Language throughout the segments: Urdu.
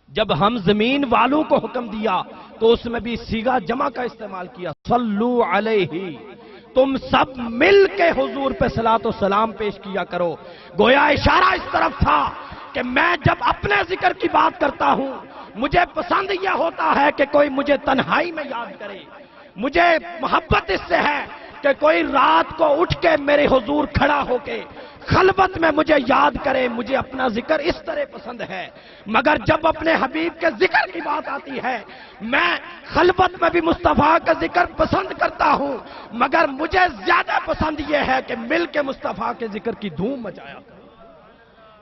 جب ہم زمین والوں کو حکم دیا تو اس میں بھی صیغہ جمع کا استعمال کیا، صلو علیہ، تم سب مل کے حضور پہ صلاۃ و سلام پیش کیا کرو۔ گویا اشارہ اس طرف تھا کہ میں جب اپنے ذکر کی بات کرتا ہوں مجھے پسند یہ ہوتا ہے کہ کوئی مجھے تنہائی میں یاد کرے، مجھے محبت اس سے ہے کہ کوئی رات کو اٹھ کے میرے حضور کھڑا ہو کے خلوت میں مجھے یاد کرے، مجھے اپنا ذکر اس طرح پسند ہے۔ مگر جب اپنے حبیب کے ذکر کی بات آتی ہے میں خلوت میں بھی مصطفیٰ کا ذکر پسند کرتا ہوں، مگر مجھے زیادہ پسند یہ ہے کہ مل کے مصطفیٰ کے ذکر کی دھوم مچایا کروں۔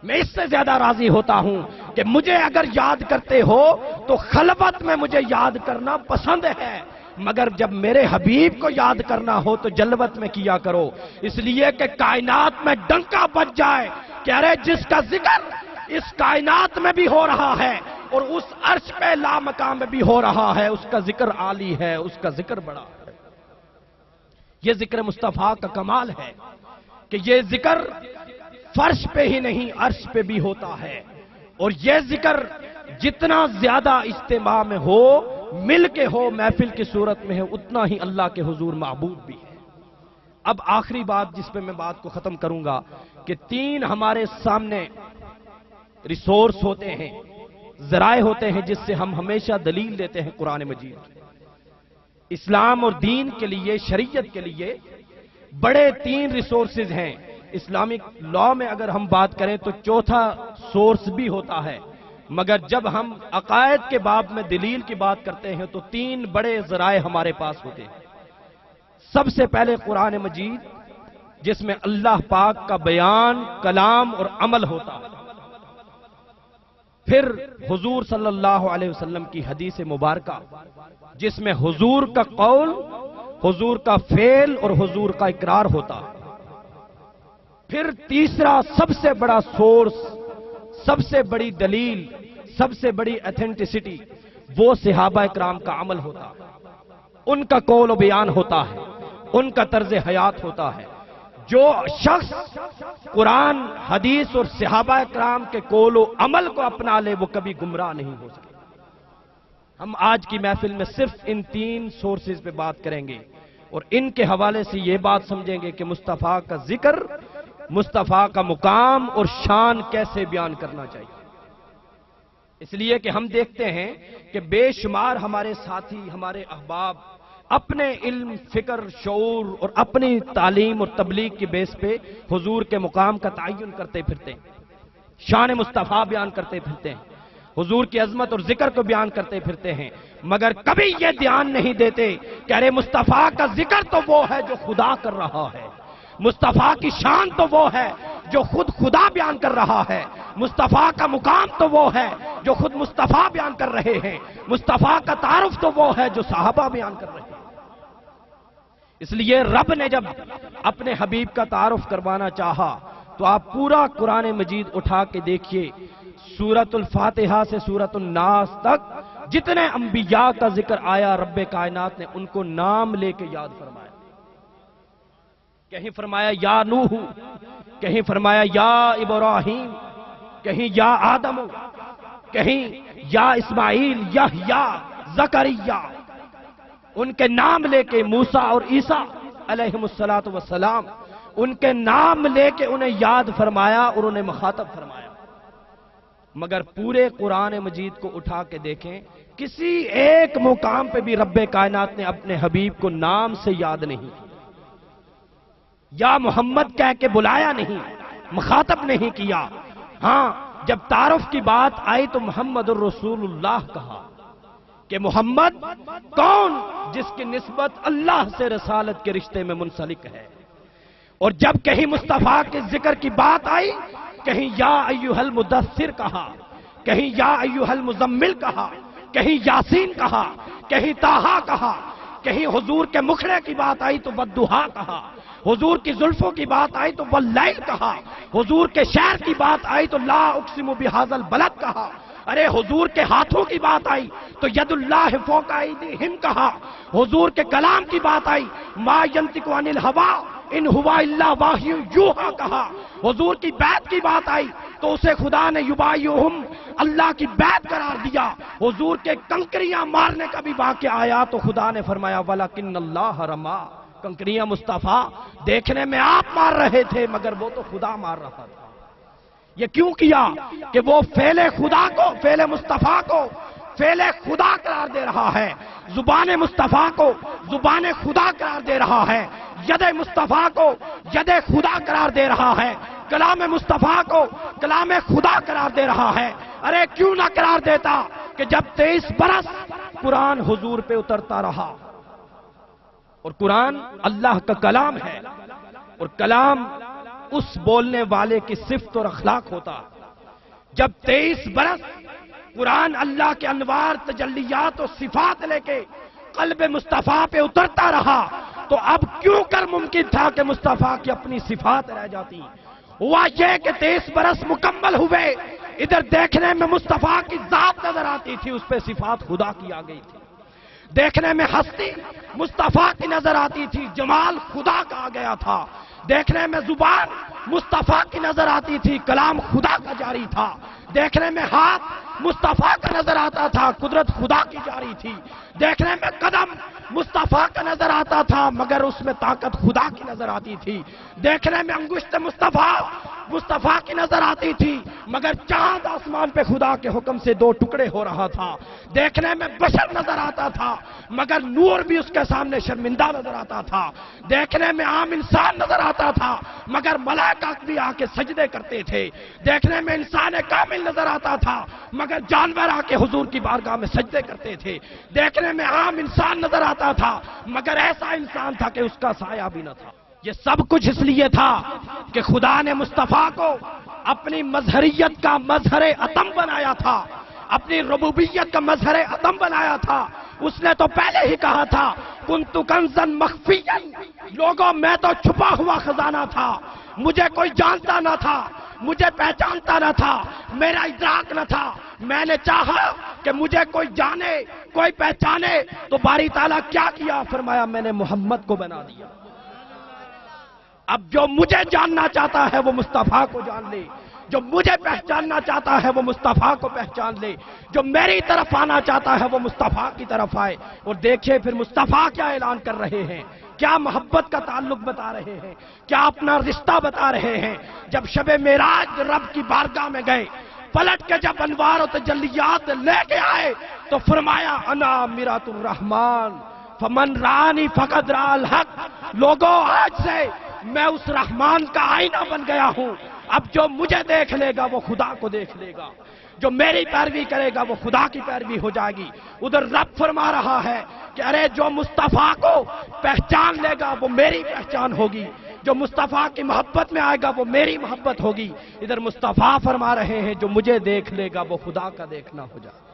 میں اس سے زیادہ راضی ہوتا ہوں کہ مجھے اگر یاد کرتے ہو تو خلوت میں مجھے یاد کرنا پسند ہے، مگر جب میرے حبیب کو یاد کرنا ہو تو جلوت میں کیا کرو، اس لیے کہ کائنات میں ڈنکا بج جائے کہ ارے جس کا ذکر اس کائنات میں بھی ہو رہا ہے اور اس عرش پہ لامقام میں بھی ہو رہا ہے، اس کا ذکر عالی ہے، اس کا ذکر بڑا ہے۔ یہ ذکر مصطفیٰ کا کمال ہے کہ یہ ذکر فرش پہ ہی نہیں عرش پہ بھی ہوتا ہے، اور یہ ذکر جتنا زیادہ اجتماع میں ہو، مل کے ہو، محفل کی صورت میں ہے، اتنا ہی اللہ کے حضور معبود بھی ہے۔ اب آخری بات جس پہ میں بات کو ختم کروں گا کہ تین ہمارے سامنے ریسورس ہوتے ہیں، ذرائع ہوتے ہیں جس سے ہم ہمیشہ دلیل دیتے ہیں قرآن مجید کی۔ اسلام اور دین کے لیے، شریعت کے لیے بڑے تین ریسورسز ہیں۔ اسلامک لا میں اگر ہم بات کریں تو چوتھا سورس بھی ہوتا ہے، مگر جب ہم عقائد کے باب میں دلیل کی بات کرتے ہیں تو تین بڑے ذرائع ہمارے پاس ہوتے ہیں۔ سب سے پہلے قرآن مجید جس میں اللہ پاک کا بیان، کلام اور عمل ہوتا ہے، پھر حضور صلی اللہ علیہ وسلم کی حدیث مبارکہ جس میں حضور کا قول، حضور کا فعل اور حضور کا اقرار ہوتا ہے، پھر تیسرا سب سے بڑا سورس، سب سے بڑی دلیل، سب سے بڑی ایتھنٹسٹی وہ صحابہ اکرام کا عمل ہوتا ہے، ان کا قول و بیان ہوتا ہے، ان کا طرز حیات ہوتا ہے۔ جو شخص قرآن، حدیث اور صحابہ اکرام کے قول و عمل کو اپنا لے وہ کبھی گمراہ نہیں ہو سکے۔ ہم آج کی محفل میں صرف ان تین سورسز پہ بات کریں گے اور ان کے حوالے سے یہ بات سمجھیں گے کہ مصطفیٰ کا ذکر، مصطفیٰ کا مقام اور شان کیسے بیان کرنا چاہیے۔ اس لیے کہ ہم دیکھتے ہیں کہ بے شمار ہمارے ساتھی، ہمارے احباب اپنے علم، فکر، شعور اور اپنی تعلیم اور تبلیغ کی بیس پہ حضور کے مقام کا تعین کرتے پھرتے ہیں، شان مصطفیٰ بیان کرتے پھرتے ہیں، حضور کی عظمت اور ذکر کو بیان کرتے پھرتے ہیں، مگر کبھی یہ دھیان نہیں دیتے کہ ارے مصطفیٰ کا ذکر تو وہ ہے جو خدا کر رہا ہے، مصطفیٰ کی شان تو وہ ہے جو خود خدا بیان کر رہا ہے، مصطفیٰ کا مقام تو وہ ہے جو خود مصطفیٰ بیان کر رہے ہیں، مصطفیٰ کا تعارف تو وہ ہے جو صحابہ بیان کر رہے ہیں۔ اس لیے رب نے جب اپنے حبیب کا تعارف کروانا چاہا تو آپ پورا قرآن مجید اٹھا کے دیکھیے، سورۃ الفاتحہ سے سورۃ الناس تک جتنے انبیاء کا ذکر آیا رب کائنات نے ان کو نام لے کے یاد فرمایا۔ کہیں فرمایا یا نوح، کہیں فرمایا یا ابراہیم، کہیں یا آدم، کہیں یا اسماعیل، یحییٰ، زکریا، ان کے نام لے کے موسیٰ اور عیسیٰ علیہم السلام ان کے نام لے کے انہیں یاد فرمایا اور انہیں مخاطب فرمایا۔ مگر پورے قرآن مجید کو اٹھا کے دیکھیں، کسی ایک مقام پہ بھی رب کائنات نے اپنے حبیب کو نام سے یاد نہیں کیا، یا محمد کہہ کے بلایا نہیں، مخاطب نہیں کیا۔ ہاں جب تعارف کی بات آئی تو محمد الرسول اللہ کہا کہ محمد کون جس کی نسبت اللہ سے رسالت کے رشتے میں منسلک ہے، اور جب کہیں مصطفیٰ کے ذکر کی بات آئی کہیں یا ایھا المدثر کہا، کہیں یا ایھا المزمل کہا، کہیں یاسین کہا، کہیں طٰہٰ کہا، کہیں حضور کے مکھڑے کی بات آئی تو والضحیٰ کہا، حضور کی زلفوں کی بات آئی تو واللیل کہا، حضور کے شہر کی بات آئی تو لا اقسم بہذا البلد کہا، ارے حضور کے ہاتھوں کی بات آئی تو ید اللہ فوق ایدیہم کہا، حضور کے کلام کی بات آئی ما ینطق عن الہویٰ ان ہوا الا واحی یوحیٰ کہا، حضور کی بیعت کی بات آئی تو اسے خدا نے یبایعہم اللہ کی بیعت قرار دیا. حضور کے کنکریاں مارنے کا بھی واقعہ آیا تو خدا نے فرمایا وَلَكِنَّ اللَّهَ رَمَا. کنکریاں مصطفیٰ دیکھنے میں آپ مار رہے تھے مگر وہ تو خدا مار رہا تھا. یہ کیوں کیا کہ وہ فعل خدا کو، فعل مصطفیٰ کو فعل خدا قرار دے رہا ہے، زبان مصطفیٰ کو زبان خدا قرار دے رہا ہے، ید مصطفیٰ کو ید خدا قرار دے رہا ہے، کلام مصطفیٰ کو کلام خدا قرار دے رہا ہے. ارے کیوں نہ قرار دیتا کہ جب 23 برس قرآن حضور پہ اترتا رہا، اور قرآن اللہ کا کلام ہے، اور کلام اس بولنے والے کی صفت اور اخلاق ہوتا. جب 23 برس قرآن اللہ کے انوار تجلیات اور صفات لے کے قلب مصطفیٰ پہ اترتا رہا تو اب کیوں کر ممکن تھا کہ مصطفیٰ کی اپنی صفات رہ جاتی. ہوا یہ کہ 23 برس مکمل ہوئے، ادھر دیکھنے میں مصطفیٰ کی ذات نظر آتی تھی، اس پہ صفات خدا کی آ گئی تھی. دیکھنے میں ہستی مصطفیٰ کی نظر آتی تھی، جمال خدا کا آ گیا تھا. دیکھنے میں زبان مصطفیٰ کی نظر آتی تھی، کلام خدا کا جاری تھا. دیکھنے میں ہاتھ مصطفیٰ کا نظر آتا تھا، قدرت خدا کی جاری تھی. دیکھنے میں قدم مصطفیٰ کا نظر آتا تھا مگر اس میں طاقت خدا کی نظر آتی تھی. دیکھنے میں انگشت مصطفیٰ کی نظر آتی تھی مگر چاند آسمان پہ خدا کے حکم سے 2 ٹکڑے ہو رہا تھا. دیکھنے میں بشر نظر آتا تھا مگر نور بھی اس کے سامنے شرمندہ نظر آتا تھا. دیکھنے میں عام انسان نظر آتا تھا مگر ملائکہ بھی آ کے سجدے کرتے تھے. دیکھنے میں انسان کامل نظر آتا تھا مگر جانور آ کے حضور کی بارگاہ میں سجدے کرتے تھے. دیکھنے میں عام انسان نظر آتا تھا مگر ایسا انسان تھا کہ اس کا سایہ بھی نہ تھا. یہ سب کچھ اس لیے تھا کہ خدا نے مصطفیٰ کو اپنی مظہریت کا مظہر عتم بنایا تھا، اپنی ربوبیت کا مظہر عتم بنایا تھا. اس نے تو پہلے ہی کہا تھا کنت کنزا مخفیا، لوگوں میں تو چھپا ہوا خزانہ تھا، مجھے کوئی جانتا نہ تھا، مجھے پہچانتا نہ تھا، میرا ادراک نہ تھا. میں نے چاہا کہ مجھے کوئی جانے کوئی پہچانے تو باری تعالیٰ کیا کیا؟ فرمایا میں نے محمد کو بنا دیا. اب جو مجھے جاننا چاہتا ہے وہ مصطفیٰ کو جان لے، جو مجھے پہچاننا چاہتا ہے وہ مصطفیٰ کو پہچان لے، جو میری طرف آنا چاہتا ہے وہ مصطفیٰ کی طرف آئے. اور دیکھیں پھر مصطفیٰ کیا اعلان کر رہے ہیں، کیا محبت کا تعلق بتا رہے ہیں، کیا اپنا رشتہ بتا رہے ہیں. جب شب معراج رب کی بارگاہ میں گئے، پلٹ کے جب انوار و تجلیات لے کے آئے تو فرمایا انا میرات الرحمن فمن رانی فقد را الحق. لوگوں آج سے میں اس رحمان کا آئینہ بن گیا ہوں، اب جو مجھے دیکھ لے گا وہ خدا کو دیکھ لے گا، جو میری پیروی کرے گا وہ خدا کی پیروی ہو جائے گی. ادھر رب فرما رہا ہے کہ ارے جو مصطفیٰ کو پہچان لے گا وہ میری پہچان ہوگی، جو مصطفیٰ کی محبت میں آئے گا وہ میری محبت ہوگی. ادھر مصطفیٰ فرما رہے ہیں جو مجھے دیکھ لے گا وہ خدا کا دیکھنا ہو جائے.